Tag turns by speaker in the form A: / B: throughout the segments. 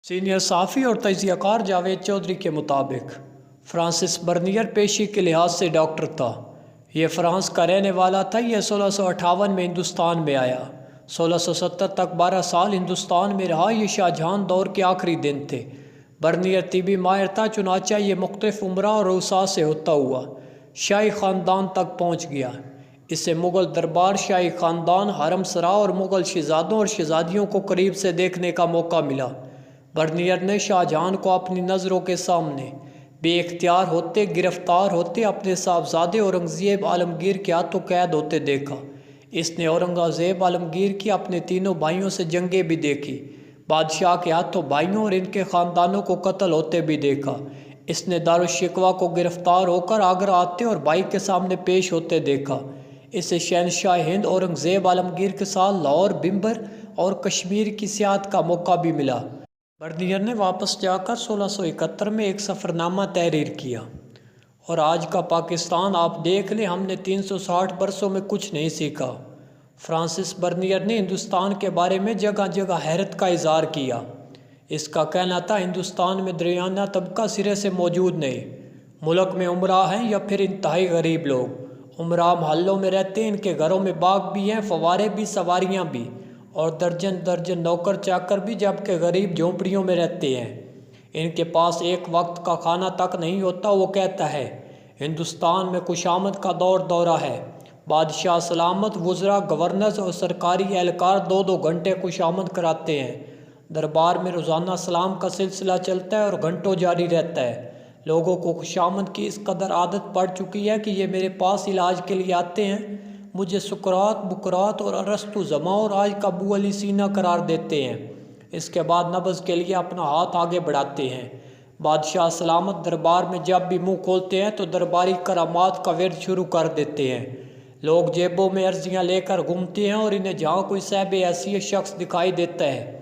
A: Senior صحافی اور تجزیہ کار جاوید چودھری کے مطابق فرانسس برنیئر پیشی کے لحاظ سے ڈاکٹر تھا۔ یہ فرانس کا رہنے والا تھا۔ یہ 1658 میں ہندوستان میں آیا۔ 1670 تک 12 سال ہندوستان میں رہا۔ یہ شاہ جہاں دور کے آخری دن تھے۔ برنیئر طبی ماہر تھا، چنانچہ یہ مختلف امراء اور رؤساء سے ہوتا ہوا شاہی خاندان تک پہنچ گیا۔ اسے مغل دربار، شاہی خاندان، حرم سرا اور مغل شہزادوں اور شہزادیوں کو قریب سے دیکھنے کا موقع ملا۔ برنیئر نے شاہ جہاں کو اپنی نظروں کے سامنے بے اختیار ہوتے، گرفتار ہوتے، اپنے صاحبزادے اورنگزیب عالمگیر کے ہاتھوں قید ہوتے دیکھا۔ اس نے اورنگزیب عالمگیر کی اپنے تینوں بھائیوں سے جنگیں بھی دیکھی، بادشاہ کے ہاتھوں بھائیوں اور ان کے خاندانوں کو قتل ہوتے بھی دیکھا۔ اس نے دارالشکوہ کو گرفتار ہو کر آگرہ آتے اور بھائی کے سامنے پیش ہوتے دیکھا۔ اسے شہنشاہ ہند اورنگزیب عالمگیر کے ساتھ لاہور، بمبر اور کشمیر کی سیاحت کا موقع بھی ملا۔ برنیئر نے واپس جا کر 1671 میں ایک سفر نامہ تحریر کیا اور آج کا پاکستان آپ دیکھ لیں، ہم نے 360 برسوں میں کچھ نہیں سیکھا۔ فرانسس برنیئر نے ہندوستان کے بارے میں جگہ جگہ حیرت کا اظہار کیا۔ اس کا کہنا تھا ہندوستان میں درمیانہ طبقہ سرے سے موجود نہیں۔ ملک میں امراء ہیں یا پھر انتہائی غریب لوگ۔ امراء محلوں میں رہتے ہیں، ان کے گھروں میں باغ بھی ہیں، فوارے بھی، سواریاں بھی اور درجن درجن نوکر چاکر بھی، جبکہ غریب جھونپڑیوں میں رہتے ہیں۔ ان کے پاس ایک وقت کا کھانا تک نہیں ہوتا۔ وہ کہتا ہے ہندوستان میں خوشامد کا دور دورہ ہے۔ بادشاہ سلامت، وزراء، گورنرز اور سرکاری اہلکار 2-2 گھنٹے خوشامد کراتے ہیں۔ دربار میں روزانہ سلام کا سلسلہ چلتا ہے اور گھنٹوں جاری رہتا ہے۔ لوگوں کو خوشامد کی اس قدر عادت پڑ چکی ہے کہ یہ میرے پاس علاج کے لیے آتے ہیں، مجھے سقراط، بقراط اور ارسطو زماں اور آج کا ابو علی سینا قرار دیتے ہیں۔ اس کے بعد نبض کے لیے اپنا ہاتھ آگے بڑھاتے ہیں۔ بادشاہ سلامت دربار میں جب بھی منہ کھولتے ہیں تو درباری کرامات کا ورد شروع کر دیتے ہیں۔ لوگ جیبوں میں عرضیاں لے کر گھومتے ہیں اور انہیں جہاں کوئی صاحب حیثیت شخص دکھائی دیتا ہے،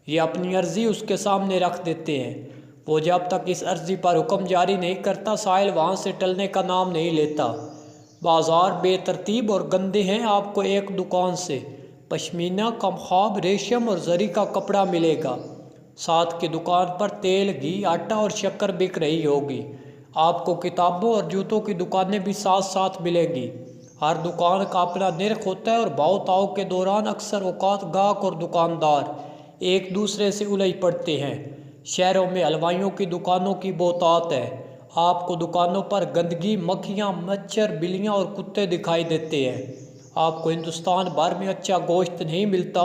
A: یہ اپنی عرضی اس کے سامنے رکھ دیتے ہیں۔ وہ جب تک اس عرضی پر حکم جاری نہیں کرتا، سائل وہاں سے ٹلنے کا نام نہیں لیتا۔ بازار بے ترتیب اور گندے ہیں۔ آپ کو ایک دکان سے پشمینہ، کمخواب، ریشم اور زری کا کپڑا ملے گا۔ ساتھ کی دکان پر تیل، گھی، آٹا اور شکر بک رہی ہوگی۔ آپ کو کتابوں اور جوتوں کی دکانیں بھی ساتھ ساتھ ملیں گی۔ ہر دکان کا اپنا نرخ ہوتا ہے اور بھاؤ تاؤ کے دوران اکثر اوقات گاہک اور دکاندار ایک دوسرے سے الجھ پڑتے ہیں۔ شہروں میں حلوائیوں کی دکانوں کی بہتات ہے۔ آپ کو دکانوں پر گندگی، مکھیاں، مچھر، بلیاں اور کتے دکھائی دیتے ہیں۔ آپ کو ہندوستان بھر میں اچھا گوشت نہیں ملتا۔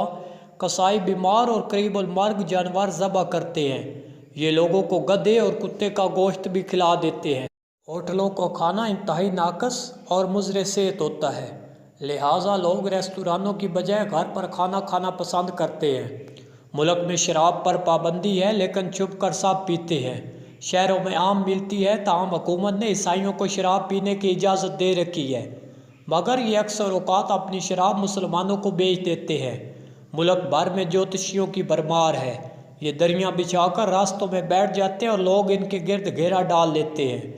A: کسائی بیمار اور قریب المرگ جانور ذبح کرتے ہیں۔ یہ لوگوں کو گدھے اور کتے کا گوشت بھی کھلا دیتے ہیں۔ ہوٹلوں کا کھانا انتہائی ناقص اور مضر صحت ہوتا ہے، لہٰذا لوگ ریستورانوں کی بجائے گھر پر کھانا کھانا پسند کرتے ہیں۔ ملک میں شراب پر پابندی ہے، لیکن چھپ کر سب پیتے ہیں۔ شہروں میں عام ملتی ہے، تاہم حکومت نے عیسائیوں کو شراب پینے کی اجازت دے رکھی ہے، مگر یہ اکثر اوقات اپنی شراب مسلمانوں کو بیچ دیتے ہیں۔ ملک بھر میں جوتشیوں کی بھرمار ہے۔ یہ دریاں بچھا کر راستوں میں بیٹھ جاتے ہیں اور لوگ ان کے گرد گھیرا ڈال لیتے ہیں۔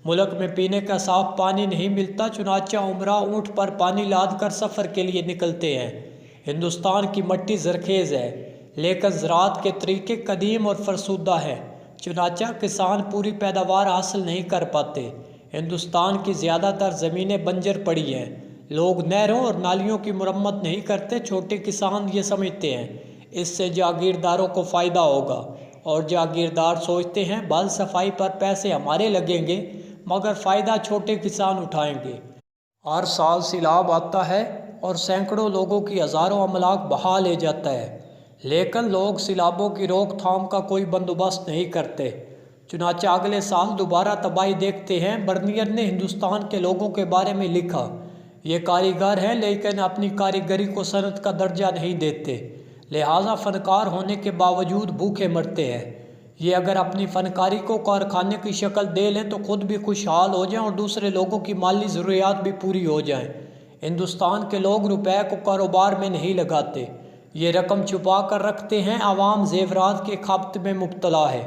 A: ملک میں پینے کا صاف پانی نہیں ملتا، چنانچہ امراء اونٹ پر پانی لاد کر سفر کے لیے نکلتے ہیں۔ ہندوستان کی مٹی زرخیز ہے، لیکن زراعت کے طریقے قدیم اور فرسودہ ہیں، چنانچہ کسان پوری پیداوار حاصل نہیں کر پاتے۔ ہندوستان کی زیادہ تر زمینیں بنجر پڑی ہیں۔ لوگ نہروں اور نالیوں کی مرمت نہیں کرتے۔ چھوٹے کسان یہ سمجھتے ہیں اس سے جاگیرداروں کو فائدہ ہوگا، اور جاگیردار سوچتے ہیں بال صفائی پر پیسے ہمارے لگیں گے، مگر فائدہ چھوٹے کسان اٹھائیں گے۔ ہر سال سیلاب آتا ہے اور سینکڑوں لوگوں کی ہزاروں املاک بہا لے جاتا ہے، لیکن لوگ سیلابوں کی روک تھام کا کوئی بندوبست نہیں کرتے، چنانچہ اگلے سال دوبارہ تباہی دیکھتے ہیں۔ برنیئر نے ہندوستان کے لوگوں کے بارے میں لکھا، یہ کاریگر ہیں لیکن اپنی کاریگری کو صنعت کا درجہ نہیں دیتے، لہٰذا فنکار ہونے کے باوجود بھوکے مرتے ہیں۔ یہ اگر اپنی فنکاری کو کارخانے کی شکل دے لیں تو خود بھی خوشحال ہو جائیں اور دوسرے لوگوں کی مالی ضروریات بھی پوری ہو جائیں۔ ہندوستان کے لوگ روپے کو کاروبار میں نہیں لگاتے، یہ رقم چھپا کر رکھتے ہیں۔ عوام زیورات کے کھپت میں مبتلا ہے۔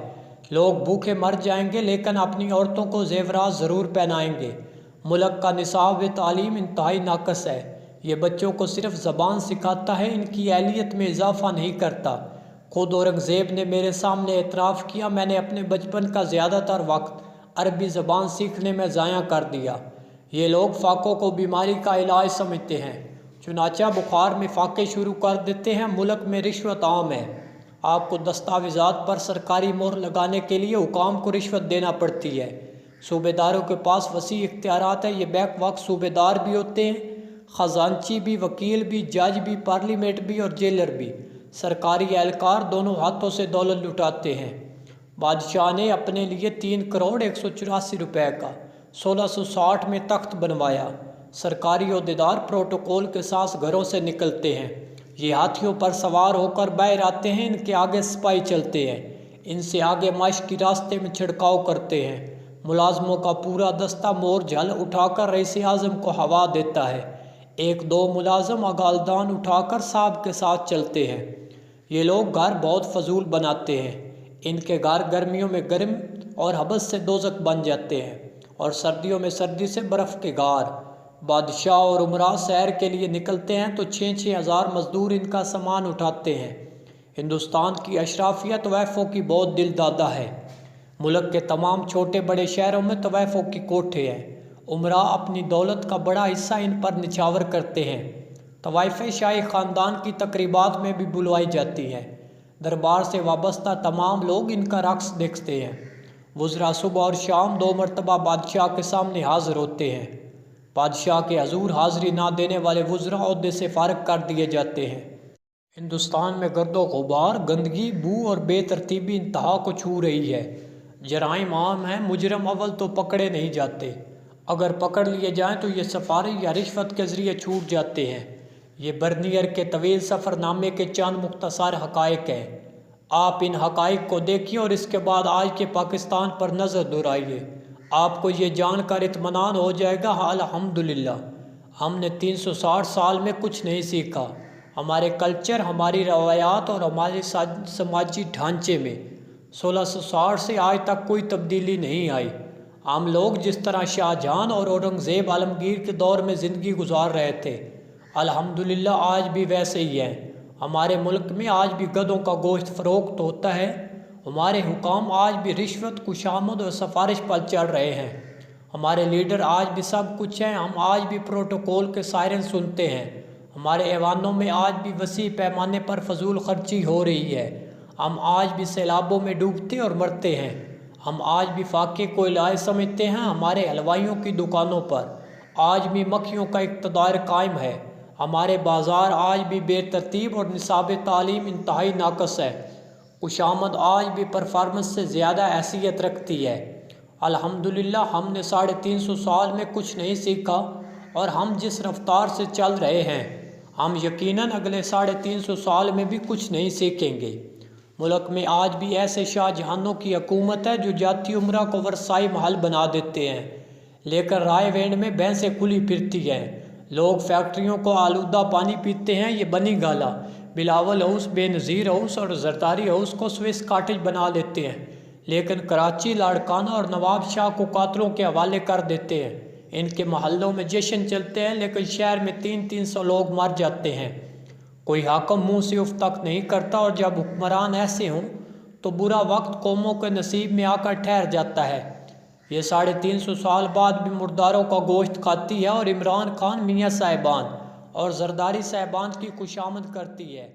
A: لوگ بھوکے مر جائیں گے لیکن اپنی عورتوں کو زیورات ضرور پہنائیں گے۔ ملک کا نصاب تعلیم انتہائی ناقص ہے۔ یہ بچوں کو صرف زبان سکھاتا ہے، ان کی اہلیت میں اضافہ نہیں کرتا۔ خود اورنگزیب نے میرے سامنے اعتراف کیا میں نے اپنے بچپن کا زیادہ تر وقت عربی زبان سیکھنے میں ضائع کر دیا۔ یہ لوگ فاقوں کو بیماری کا علاج سمجھتے ہیں، چنانچہ بخار میں فاقے شروع کر دیتے ہیں۔ ملک میں رشوت عام ہے، آپ کو دستاویزات پر سرکاری مہر لگانے کے لیے حکام کو رشوت دینا پڑتی ہے۔ صوبے داروں کے پاس وسیع اختیارات ہیں، یہ بیک وقت صوبے دار بھی ہوتے ہیں، خزانچی بھی، وکیل بھی، جج بھی، پارلیمنٹ بھی اور جیلر بھی۔ سرکاری اہلکار دونوں ہاتھوں سے دولت لٹاتے ہیں۔ بادشاہ نے اپنے لیے 3,184,00,000 روپے کا 1660 میں تخت بنوایا۔ سرکاری عہدیدار پروٹوکول کے ساتھ گھروں سے نکلتے ہیں، یہ ہاتھیوں پر سوار ہو کر باہر آتے ہیں، ان کے آگے سپاہی چلتے ہیں، ان سے آگے معاش کی راستے میں چھڑکاؤ کرتے ہیں۔ ملازموں کا پورا دستہ مور جھل اٹھا کر رئیس اعظم کو ہوا دیتا ہے، ایک دو ملازم اگالدان اٹھا کر صاحب کے ساتھ چلتے ہیں۔ یہ لوگ گھر بہت فضول بناتے ہیں، ان کے گھر گرمیوں میں گرم اور حبس سے دوزخ بن جاتے ہیں اور سردیوں میں سردی سے برف کے غار۔ بادشاہ اور امراء سیر کے لیے نکلتے ہیں تو 6,000 مزدور ان کا سامان اٹھاتے ہیں۔ ہندوستان کی اشرافیہ طوائفوں کی بہت دل دادہ ہے۔ ملک کے تمام چھوٹے بڑے شہروں میں طوائفوں کی کوٹھے ہیں، امراء اپنی دولت کا بڑا حصہ ان پر نچھاور کرتے ہیں۔ طوائفیں شاہی خاندان کی تقریبات میں بھی بلوائی جاتی ہیں، دربار سے وابستہ تمام لوگ ان کا رقص دیکھتے ہیں۔ وزراء صبح اور شام 2 مرتبہ بادشاہ کے سامنے حاضر ہوتے ہیں۔ بادشاہ کے حضور حاضری نہ دینے والے وزراء عہدے سے فارغ کر دیے جاتے ہیں۔ ہندوستان میں گرد و غبار، گندگی، بو اور بے ترتیبی انتہا کو چھو رہی ہے۔ جرائم عام ہیں، مجرم اول تو پکڑے نہیں جاتے، اگر پکڑ لیے جائیں تو یہ سفارش یا رشوت کے ذریعے چھوٹ جاتے ہیں۔ یہ برنیر کے طویل سفر نامے کے چند مختصر حقائق ہیں، آپ ان حقائق کو دیکھیے اور اس کے بعد آج کے پاکستان پر نظر دہرائیے، آپ کو یہ جان کر اطمینان ہو جائے گا الحمدللہ ہم نے 360 سال میں کچھ نہیں سیکھا۔ ہمارے کلچر، ہماری روایات اور ہمارے سماجی ڈھانچے میں 1660 سے آج تک کوئی تبدیلی نہیں آئی۔ ہم لوگ جس طرح شاہ جہاں اور اورنگزیب عالمگیر کے دور میں زندگی گزار رہے تھے، الحمدللہ آج بھی ویسے ہی ہیں۔ ہمارے ملک میں آج بھی گدھوں کا گوشت فروخت ہوتا ہے، ہمارے حکام آج بھی رشوت، خوشامد اور سفارش پر چل رہے ہیں، ہمارے لیڈر آج بھی سب کچھ ہیں، ہم آج بھی پروٹوکول کے سائرن سنتے ہیں، ہمارے ایوانوں میں آج بھی وسیع پیمانے پر فضول خرچی ہو رہی ہے، ہم آج بھی سیلابوں میں ڈوبتے اور مرتے ہیں، ہم آج بھی فاقے کو علاج سمجھتے ہیں، ہمارے حلوائیوں کی دکانوں پر آج بھی مکھیوں کا اقتدار قائم ہے، ہمارے بازار آج بھی بے ترتیب اور نصاب تعلیم انتہائی ناقص ہے، خوشامد آج بھی پرفارمنس سے زیادہ حیثیت رکھتی ہے۔ الحمدللہ ہم نے 350 سال میں کچھ نہیں سیکھا اور ہم جس رفتار سے چل رہے ہیں، ہم یقیناً اگلے 350 سال میں بھی کچھ نہیں سیکھیں گے۔ ملک میں آج بھی ایسے شاہ جہانوں کی حکومت ہے جو جاتی امراء کو ورثائی محل بنا دیتے ہیں، لیکن رائے وینڈ میں بھینسیں کھلی پھرتی ہیں، لوگ فیکٹریوں کو آلودہ پانی پیتے ہیں، یہ بنی گالا، بلاول ہاؤس، بے نظیر ہاؤس اور زرداری ہاؤس کو سوئس کاٹیج بنا لیتے ہیں، لیکن کراچی لاڑکانہ اور نواب شاہ کو قاتلوں کے حوالے کر دیتے ہیں۔ ان کے محلوں میں جشن چلتے ہیں لیکن شہر میں 300 لوگ مر جاتے ہیں، کوئی حاکم منہ سے اف تک نہیں کرتا، اور جب حکمران ایسے ہوں تو برا وقت قوموں کے نصیب میں آ کر ٹھہر جاتا ہے۔ یہ 350 سال بعد بھی مرداروں کا گوشت کھاتی ہے اور عمران خان، میاں صاحبان اور زرداری صاحبان کی خوشامد کرتی ہے۔